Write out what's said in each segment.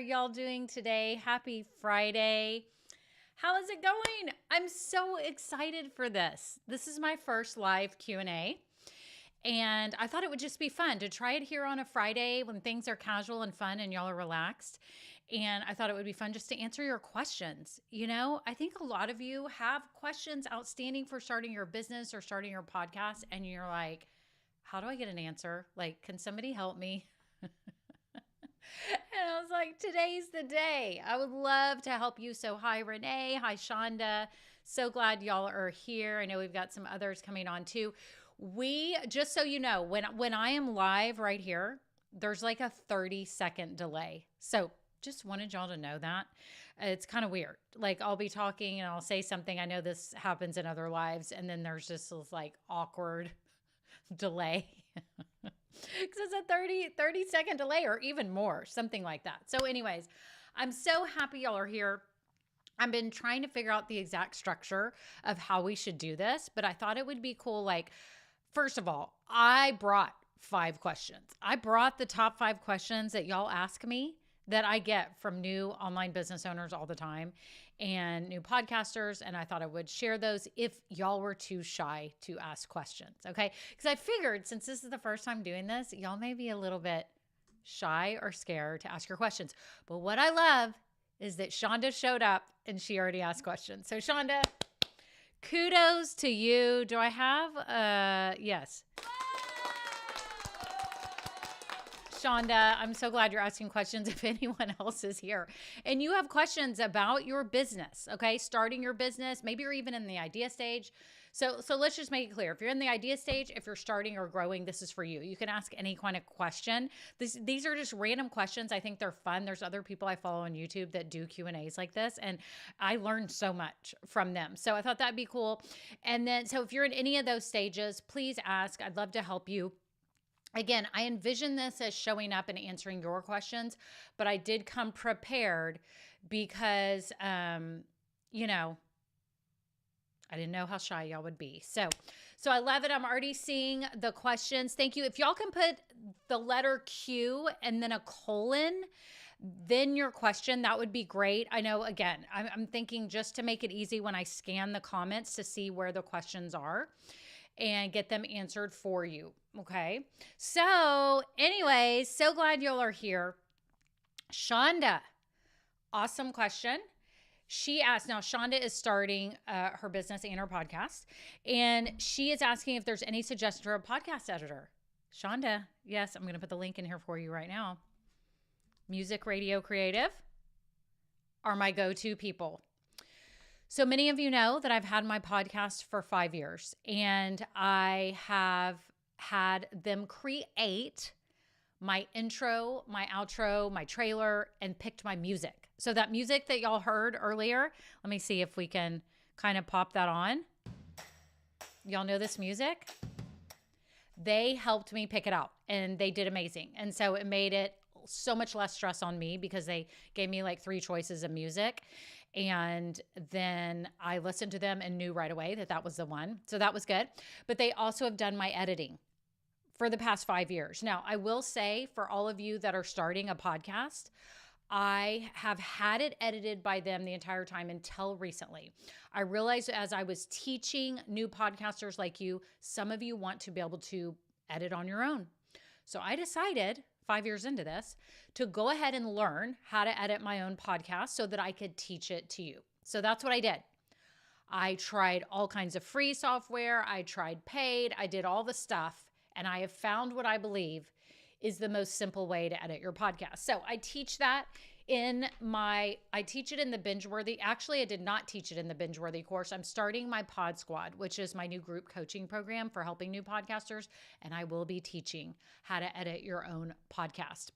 y'all doing today? Happy Friday. How is it going? I'm so excited for this. This is my first live Q&A. And I thought it would just be fun to try it here on a Friday when things are casual and fun and y'all are relaxed. And I thought it would be fun just to answer your questions. You know, I think a lot of you have questions outstanding for starting your business or starting your podcast. And you're like, how do I get an answer? Like, can somebody help me? And I was like, today's the day. I would love to help you. So hi, Renee. Hi, Shonda. So glad y'all are here. I know we've got some others coming on too. We, just so you know, when I am live right here, there's like a 30-second delay. So just wanted y'all to know that. It's kind of weird. Like I'll be talking and I'll say something. I know this happens in other lives. And then there's just this like awkward delay. Because it's a 30-second delay or even more, something like that. So anyways, I'm so happy y'all are here. I've been trying to figure out the exact structure of how we should do this, but I thought it would be cool. Like, first of all, I brought 5 questions. I brought the top 5 questions that y'all ask me that I get from new online business owners all the time and new podcasters. And I thought I would share those if y'all were too shy to ask questions. Okay. Because I figured since this is the first time doing this, y'all may be a little bit shy or scared to ask your questions. But what I love is that Shonda showed up and she already asked questions. So Shonda, kudos to you. Do I have, yes. Shonda, I'm so glad you're asking questions if anyone else is here. And you have questions about your business, okay? Starting your business, maybe you're even in the idea stage. So let's just make it clear. If you're in the idea stage, if you're starting or growing, this is for you. You can ask any kind of question. These are just random questions. I think they're fun. There's other people I follow on YouTube that do Q&As like this, and I learned so much from them. So I thought that'd be cool. And then, so if you're in any of those stages, please ask. I'd love to help you. Again, I envision this as showing up and answering your questions, but I did come prepared because, you know, I didn't know how shy y'all would be. So I love it. I'm already seeing the questions. Thank you. If y'all can put the letter Q and then a colon, then your question, that would be great. I know, again, I'm thinking just to make it easy when I scan the comments to see where the questions are and get them answered for you. Okay. So anyways, so glad y'all are here. Shonda, awesome question. She asked, now Shonda is starting her business and her podcast, and she is asking if there's any suggestion for a podcast editor. Shonda, yes, I'm going to put the link in here for you right now. Music Radio Creative are my go-to people. So many of you know that I've had my podcast for 5 years, and I have had them create my intro, my outro, my trailer, and picked my music. So that music that y'all heard earlier, let me see if we can kind of pop that on. Y'all know this music? They helped me pick it out, and they did amazing. And so it made it so much less stress on me because they gave me like 3 choices of music. And then I listened to them and knew right away that that was the one. So that was good. But they also have done my editing for the past 5 years. Now, I will say for all of you that are starting a podcast, I have had it edited by them the entire time until recently. I realized as I was teaching new podcasters like you, some of you want to be able to edit on your own. So I decided 5 years into this to go ahead and learn how to edit my own podcast so that I could teach it to you. So that's what I did. I tried all kinds of free software. I tried paid. I did all the stuff. And I have found what I believe is the most simple way to edit your podcast. So I teach that I teach it in the Bingeworthy. Actually, I did not teach it in the Bingeworthy course. I'm starting my Pod Squad, which is my new group coaching program for helping new podcasters. And I will be teaching how to edit your own podcast.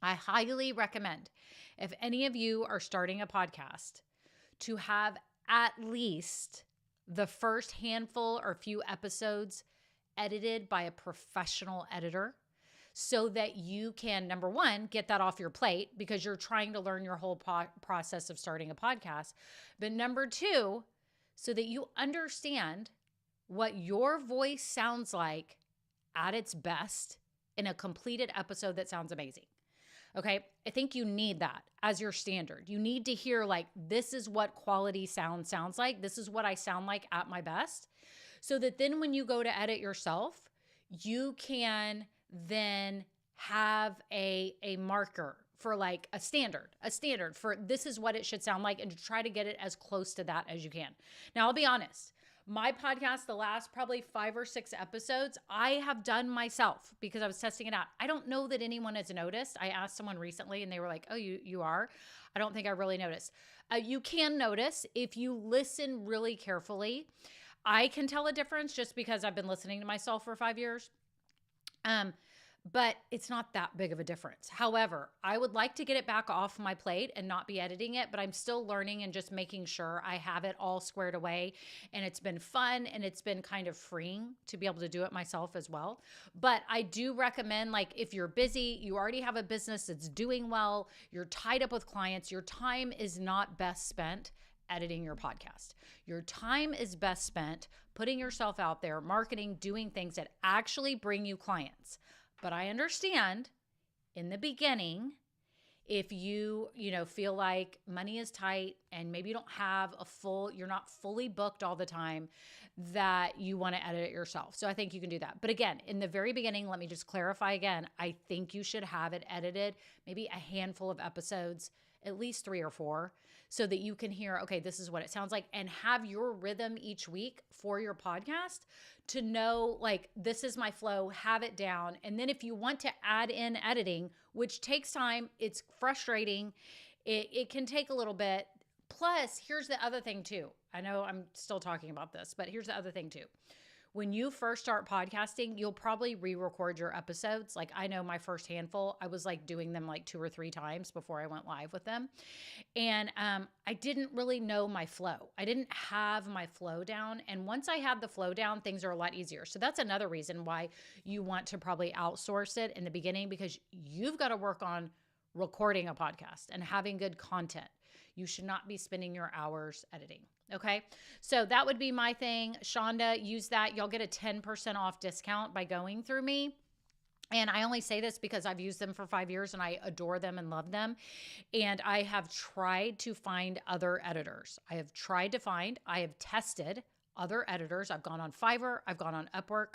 I highly recommend, if any of you are starting a podcast, to have at least the first handful or few episodes edited by a professional editor so that you can, number one, get that off your plate because you're trying to learn your whole process of starting a podcast. But number two, so that you understand what your voice sounds like at its best in a completed episode that sounds amazing. Okay. I think you need that as your standard. You need to hear like, this is what quality sounds like. This is what I sound like at my best. So that then when you go to edit yourself, you can then have a marker for like a standard for this is what it should sound like, and to try to get it as close to that as you can. Now, I'll be honest. My podcast, the last probably 5 or 6 episodes, I have done myself because I was testing it out. I don't know that anyone has noticed. I asked someone recently and they were like, oh, you are? I don't think I really noticed. You can notice if you listen really carefully. I can tell a difference just because I've been listening to myself for 5 years. But it's not that big of a difference. However, I would like to get it back off my plate and not be editing it, but I'm still learning and just making sure I have it all squared away. And it's been fun and it's been kind of freeing to be able to do it myself as well. But I do recommend, like, if you're busy, you already have a business that's doing well, you're tied up with clients, your time is not best spent editing your podcast. Your time is best spent putting yourself out there, marketing, doing things that actually bring you clients. But I understand in the beginning, if you feel like money is tight and maybe you don't have you're not fully booked all the time, that you want to edit it yourself. So I think you can do that. But again, in the very beginning, let me just clarify again, I think you should have it edited, maybe a handful of episodes, at least 3 or 4, so that you can hear, okay, this is what it sounds like, and have your rhythm each week for your podcast to know, like, this is my flow, have it down. And then if you want to add in editing, which takes time, it's frustrating, it can take a little bit. Plus, here's the other thing too. I know I'm still talking about this, but here's the other thing too. When you first start podcasting, you'll probably re-record your episodes. Like, I know my first handful, I was like doing them like 2 or 3 times before I went live with them. And I didn't really know my flow. I didn't have my flow down. And once I had the flow down, things are a lot easier. So that's another reason why you want to probably outsource it in the beginning, because you've got to work on recording a podcast and having good content. You should not be spending your hours editing. Okay. So that would be my thing. Shonda, use that. Y'all get a 10% off discount by going through me. And I only say this because I've used them for 5 years and I adore them and love them. And I have tried to find other editors. I have tested other editors. I've gone on Fiverr. I've gone on Upwork.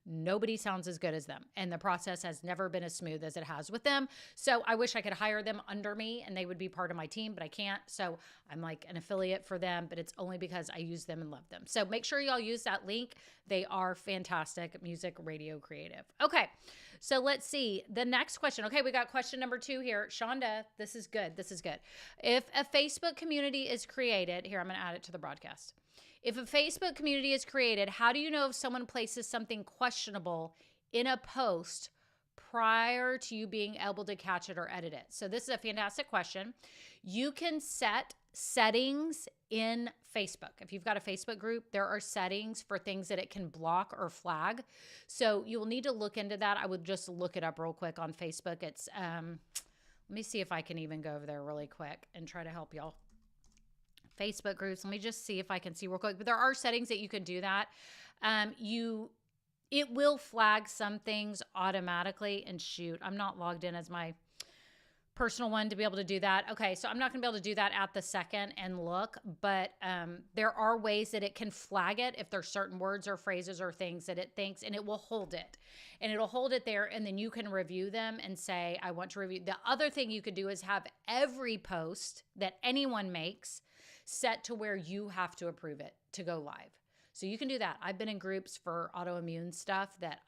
Nobody sounds as good as them. And the process has never been as smooth as it has with them. So I wish I could hire them under me and they would be part of my team, but I can't. So I'm like an affiliate for them, but it's only because I use them and love them. So make sure y'all use that link. They are fantastic. Music Radio Creative. Okay. So let's see the next question. Okay. We got question number 2 here. Shonda, this is good. This is good. If a Facebook community is created, here, I'm going to add it to the broadcast. If a Facebook community is created, how do you know if someone places something questionable in a post prior to you being able to catch it or edit it? So this is a fantastic question. You can set settings in Facebook. If you've got a Facebook group, there are settings for things that it can block or flag. So you'll need to look into that. I would just look it up real quick on Facebook. It's, let me see if I can even go over there really quick and try to help y'all. Facebook groups. Let me just see if I can see real quick. But there are settings that you can do that. It will flag some things automatically. And shoot, I'm not logged in as my personal one to be able to do that. Okay, so I'm not going to be able to do that at the second and look. But there are ways that it can flag it if there's certain words or phrases or things that it thinks, and it will hold it. And it'll hold it there, and then you can review them and say, I want to review. The other thing you could do is have every post that anyone makes set to where you have to approve it to go live. So you can do that. I've been in groups for autoimmune stuff that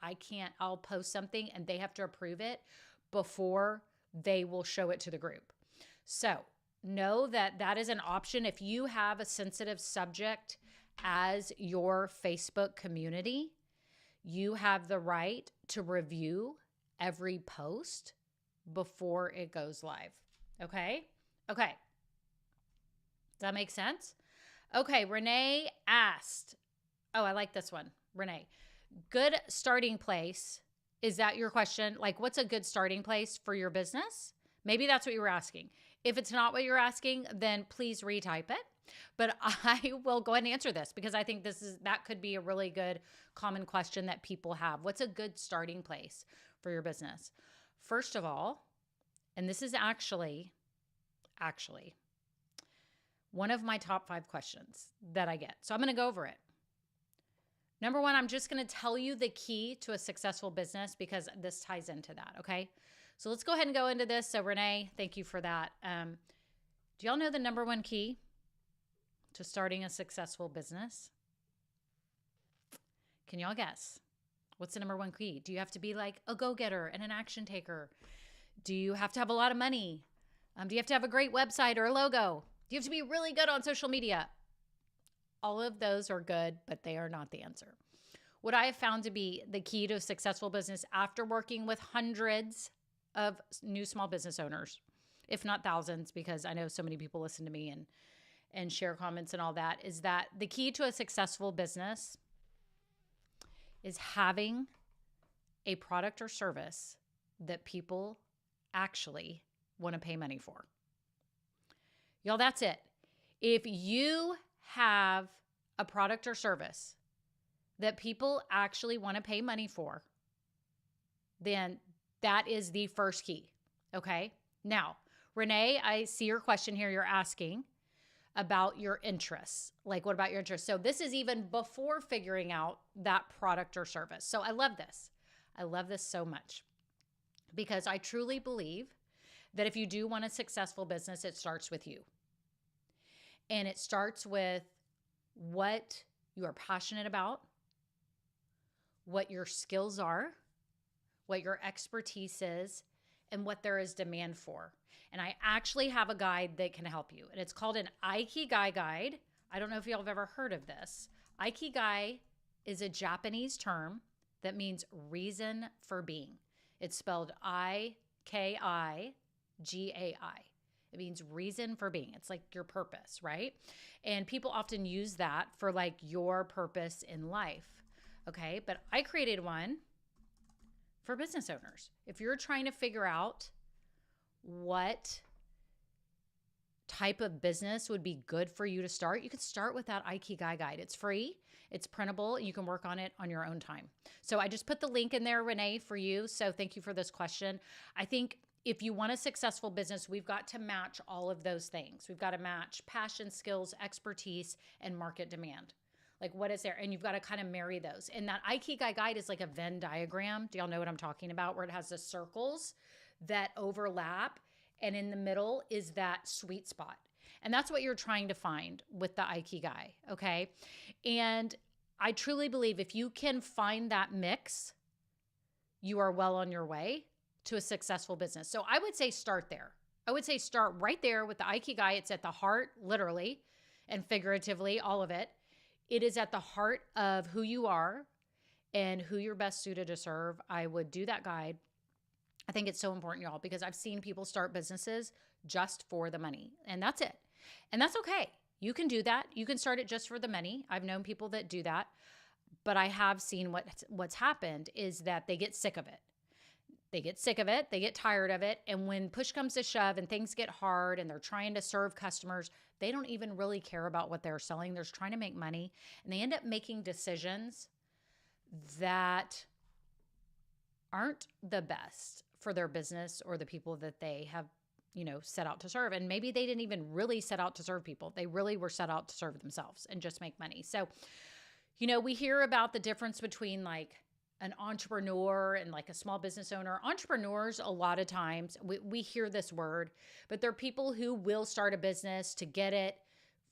I'll post something and they have to approve it before they will show it to the group. So know that that is an option. If you have a sensitive subject as your Facebook community, you have the right to review every post before it goes live. Okay? Okay. Does that make sense? Okay, Renee asked, oh, I like this one. Renee, good starting place. Is that your question? Like, what's a good starting place for your business? Maybe that's what you were asking. If it's not what you're asking, then please retype it. But I will go ahead and answer this because I think that could be a really good common question that people have. What's a good starting place for your business? First of all, And this is actually one of my top 5 questions that I get. So I'm going to go over it. Number one, I'm just going to tell you the key to a successful business because this ties into that. Okay. So let's go ahead and go into this. So Renee, thank you for that. Do y'all know the number one key to starting a successful business? Can y'all guess? What's the number one key? Do you have to be like a go-getter and an action taker? Do you have to have a lot of money? Do you have to have a great website or a logo? Do you have to be really good on social media? All of those are good, but they are not the answer. What I have found to be the key to a successful business after working with hundreds of new small business owners, if not thousands, because I know so many people listen to me and share comments and all that, is that the key to a successful business is having a product or service that people actually want to pay money for. Y'all, that's it. If you have a product or service that people actually want to pay money for, then that is the first key. Okay. Now, Renee, I see your question here. You're asking about your interests. Like, what about your interests? So this is even before figuring out that product or service. So I love this. I love this so much because I truly believe that if you do want a successful business, it starts with you. And it starts with what you are passionate about, what your skills are, what your expertise is, and what there is demand for. And I actually have a guide that can help you. And it's called an Ikigai guide. I don't know if y'all have ever heard of this. Ikigai is a Japanese term that means reason for being. It's spelled Ikigai. It means reason for being. It's like your purpose, right? And people often use that for like your purpose in life. Okay. But I created one for business owners. If you're trying to figure out what type of business would be good for you to start, you could start with that Ikigai guide. It's free. It's printable. You can work on it on your own time. So I just put the link in there, Renee, for you. So thank you for this question. I think if you want a successful business, we've got to match all of those things. We've got to match passion, skills, expertise, and market demand. Like, what is there? And you've got to kind of marry those. And that Ikigai guide is like a Venn diagram. Do y'all know what I'm talking about? Where it has the circles that overlap. And in the middle is that sweet spot. And that's what you're trying to find with the Ikigai. Okay. And I truly believe if you can find that mix, you are well on your way to a successful business. So I would say start there. I would say start right there with the Ikigai. It's at the heart, literally and figuratively, all of it. It is at the heart of who you are and who you're best suited to serve. I would do that guide. I think it's so important, y'all, because I've seen people start businesses just for the money, and that's it. And that's okay. You can do that. You can start it just for the money. I've known people that do that, but I have seen what's happened is that they get sick of it. They get sick of it. They get tired of it. And when push comes to shove and things get hard and they're trying to serve customers, they don't even really care about what they're selling. They're just trying to make money. And they end up making decisions that aren't the best for their business or the people that they have, set out to serve. And maybe they didn't even really set out to serve people. They really were set out to serve themselves and just make money. So, we hear about the difference between like an entrepreneur and like a small business owner. Entrepreneurs, a lot of times we hear this word, but they're people who will start a business to get it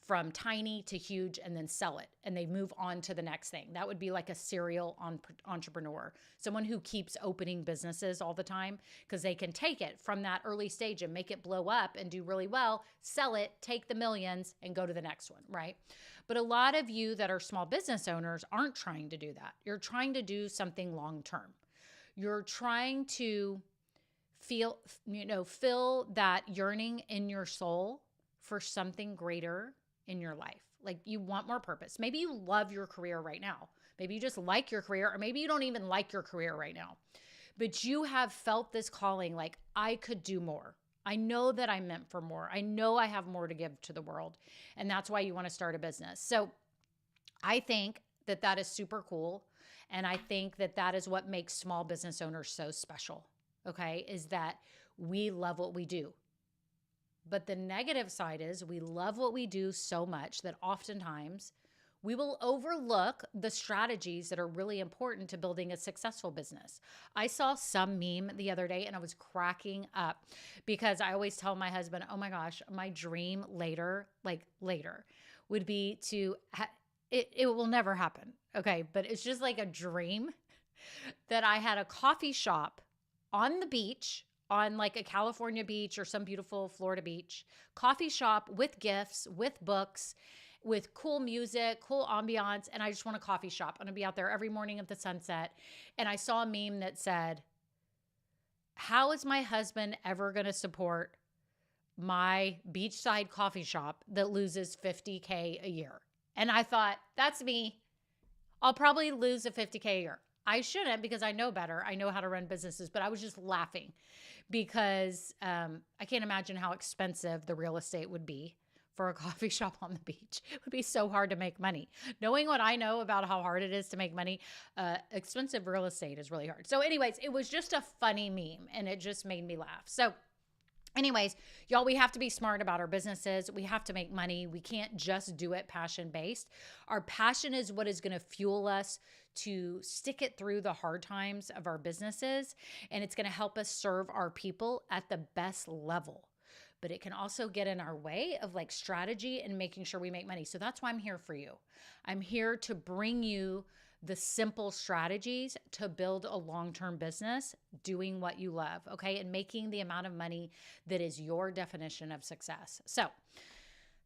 from tiny to huge and then sell it. And they move on to the next thing. That would be like a serial entrepreneur, someone who keeps opening businesses all the time because they can take it from that early stage and make it blow up and do really well, sell it, take the millions and go to the next one, right? But a lot of you that are small business owners aren't trying to do that. You're trying to do something long-term. You're trying to fill that yearning in your soul for something greater in your life. Like you want more purpose. Maybe you love your career right now. Maybe you just like your career, or maybe you don't even like your career right now, but you have felt this calling, like I could do more. I know that I'm meant for more. I know I have more to give to the world. And that's why you want to start a business. So I think that is super cool. And I think that is what makes small business owners so special. okay, is that we love what we do. But the negative side is we love what we do so much that oftentimes we will overlook the strategies that are really important to building a successful business. I saw some meme the other day and I was cracking up because I always tell my husband, oh my gosh, my dream later, like later, would be to, it will never happen. Okay. But it's just like a dream that I had a coffee shop on the beach, on like a California beach or some beautiful Florida beach, coffee shop with gifts, with books, with cool music, cool ambiance. And I just want a coffee shop. I'm going to be out there every morning at the sunset. And I saw a meme that said, how is my husband ever going to support my beachside coffee shop that loses $50K a year? And I thought, that's me. I'll probably lose a $50K a year. I shouldn't because I know better. I know how to run businesses, but I was just laughing because I can't imagine how expensive the real estate would be for a coffee shop on the beach. It would be so hard to make money. Knowing what I know about how hard it is to make money, expensive real estate is really hard. So anyways, it was just a funny meme and it just made me laugh. So anyways, y'all, we have to be smart about our businesses. We have to make money. We can't just do it passion-based. Our passion is what is going to fuel us to stick it through the hard times of our businesses, and it's going to help us serve our people at the best level. But it can also get in our way of like strategy and making sure we make money. So that's why I'm here for you. I'm here to bring you the simple strategies to build a long-term business doing what you love, okay? And making the amount of money that is your definition of success. So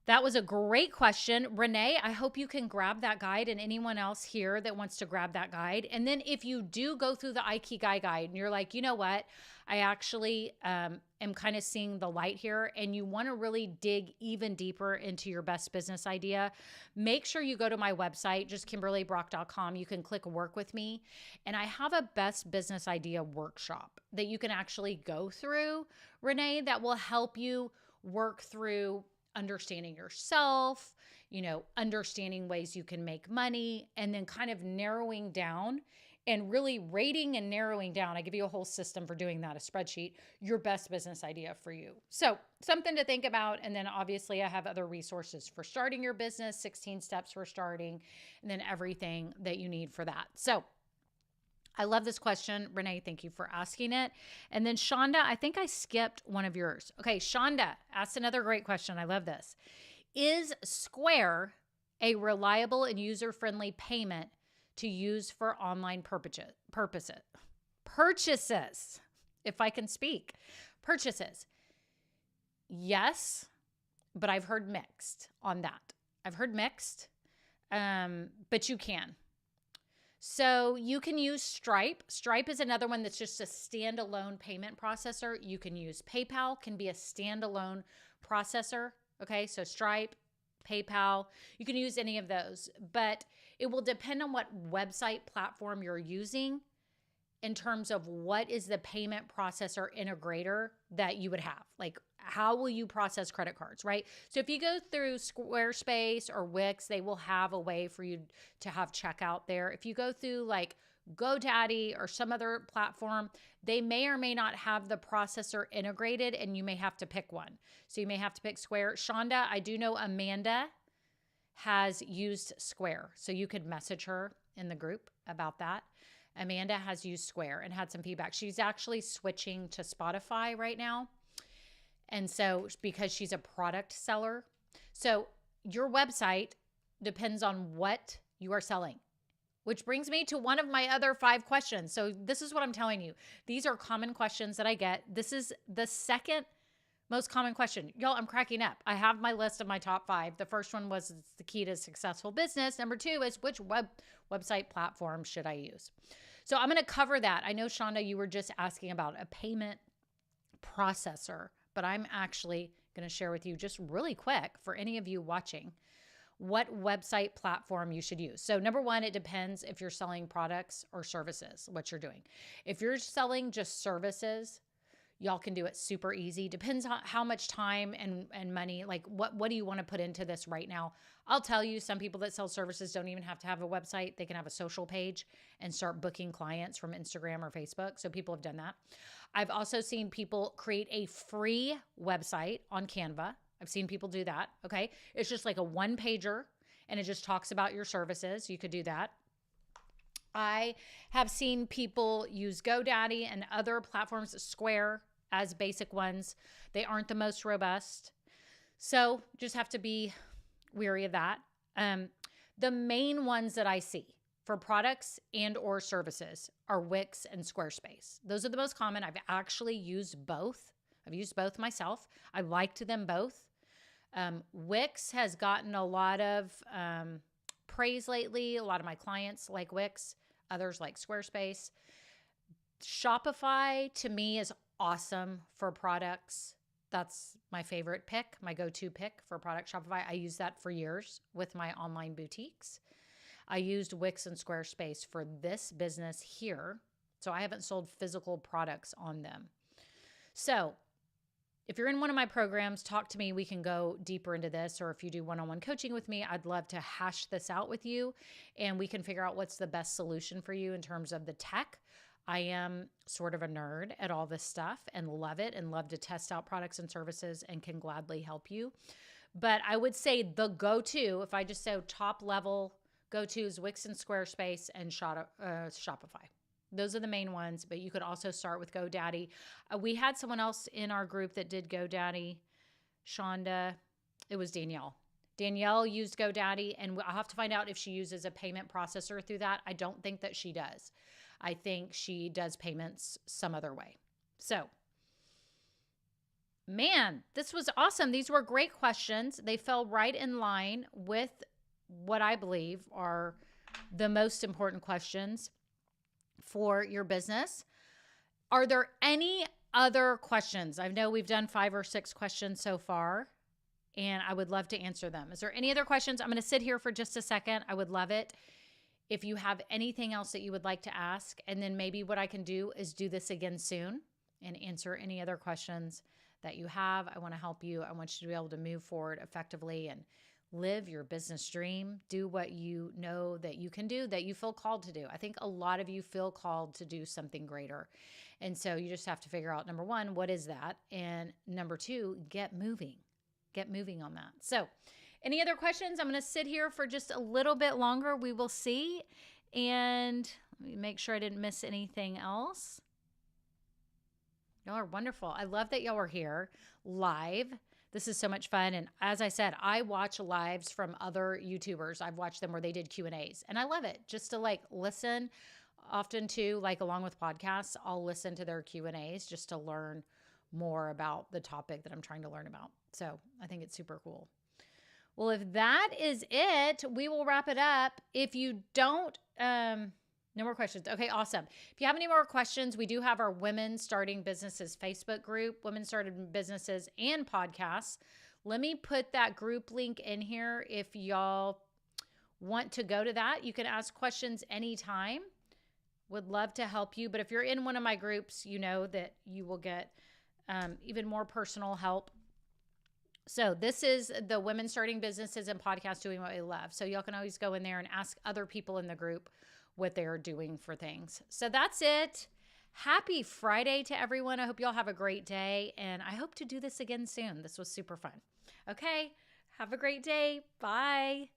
that was a great question. Renee, I hope you can grab that guide, and anyone else here that wants to grab that guide. And then if you do go through the Ikigai guide and you're like, you know what, I actually am kind of seeing the light here, and you want to really dig even deeper into your best business idea, make sure you go to my website, just KimberlyBrock.com. You can click work with me. And I have a best business idea workshop that you can actually go through, Renee, that will help you work through understanding yourself, understanding ways you can make money, and then kind of narrowing down and really rating and narrowing down. I give you a whole system for doing that, a spreadsheet, your best business idea for you. So something to think about. And then obviously I have other resources for starting your business, 16 steps for starting, and then everything that you need for that. So I love this question. Renee, thank you for asking it. And then Shonda, I think I skipped one of yours. Okay, Shonda asked another great question. I love this. Is Square a reliable and user-friendly payment to use for online purchases? If I can speak. Purchases. Yes, but I've heard mixed on that. I've heard mixed, but you can. So you can use Stripe. Stripe is another one that's just a standalone payment processor. You can use PayPal, can be a standalone processor. Okay, so Stripe, PayPal, you can use any of those, but it will depend on what website platform you're using in terms of what is the payment processor integrator that you would have. Like, how will you process credit cards, right? So if you go through Squarespace or Wix, they will have a way for you to have checkout there. If you go through like GoDaddy or some other platform, they may or may not have the processor integrated, and you may have to pick one. So you may have to pick Square. Shonda, I do know Amanda has used Square, so you could message her in the group about that. Amanda has used Square and had some feedback. She's actually switching to Spotify right now. And so because she's a product seller. So your website depends on what you are selling, which brings me to one of my other 5 questions. So this is what I'm telling you. These are common questions that I get. This is the second most common question. Y'all, I'm cracking up. I have my list of my top 5. The first one was the key to successful business. Number 2 is which website platform should I use? So I'm going to cover that. I know, Shonda, you were just asking about a payment processor, but I'm actually going to share with you just really quick for any of you watching what website platform you should use. So number 1, it depends if you're selling products or services, what you're doing. If you're selling just services, Y'all can do it super easy. Depends on how much time and money, like what do you want to put into this right now? I'll tell you, some people that sell services don't even have to have a website. They can have a social page and start booking clients from Instagram or Facebook. So people have done that. I've also seen people create a free website on Canva. I've seen people do that. Okay. It's just like a one pager and it just talks about your services. You could do that. I have seen people use GoDaddy and other platforms, Square, as basic ones. They aren't the most robust. So just have to be weary of that. The main ones that I see for products and or services are Wix and Squarespace. Those are the most common. I've actually used both. I've used both myself. I liked them both. Wix has gotten a lot of praise lately. A lot of my clients like Wix. Others like Squarespace. Shopify to me is awesome for products. That's my favorite pick, my go-to pick for product, Shopify. I used that for years with my online boutiques. I used Wix and Squarespace for this business here. So I haven't sold physical products on them. So if you're in one of my programs, talk to me. We can go deeper into this. Or if you do one-on-one coaching with me, I'd love to hash this out with you and we can figure out what's the best solution for you in terms of the tech. I am sort of a nerd at all this stuff and love it and love to test out products and services and can gladly help you. But I would say the go-to, if I just say top level go-tos, Wix and Squarespace and Shopify. Those are the main ones, but you could also start with GoDaddy. We had someone else in our group that did GoDaddy, Shonda. It was Danielle. Danielle used GoDaddy, and I'll have to find out if she uses a payment processor through that. I don't think that she does. I think she does payments some other way. So, man, this was awesome. These were great questions. They fell right in line with what I believe are the most important questions for your business. Are there any other questions? I know we've done 5 or 6 questions so far, and I would love to answer them. Is there any other questions? I'm going to sit here for just a second. I would love it if you have anything else that you would like to ask. And then maybe what I can do is do this again soon and answer any other questions that you have. I want to help you. I want you to be able to move forward effectively and live your business dream. Do what you know that you can do, that you feel called to do. I think a lot of you feel called to do something greater. And so you just have to figure out, number one, what is that? And number two, get moving. Get moving on that. So any other questions? I'm going to sit here for just a little bit longer. We will see. And let me make sure I didn't miss anything else. Y'all are wonderful. I love that y'all are here live. This is so much fun. And as I said, I watch lives from other YouTubers. I've watched them where they did Q&As. And I love it just to like listen often to, like along with podcasts, I'll listen to their Q&As just to learn more about the topic that I'm trying to learn about. So I think it's super cool. Well, if that is it, we will wrap it up. If you don't, no more questions. Okay, awesome. If you have any more questions, we do have our Women Starting Businesses Facebook group, Women Started Businesses and Podcasts. Let me put that group link in here. If y'all want to go to that, you can ask questions anytime. Would love to help you. But if you're in one of my groups, you know that you will get even more personal help. So this is the Women Starting Businesses and Podcasts Doing What We Love. So y'all can always go in there and ask other people in the group what they're doing for things. So that's it. Happy Friday to everyone. I hope y'all have a great day, and I hope to do this again soon. This was super fun. Okay, have a great day. Bye.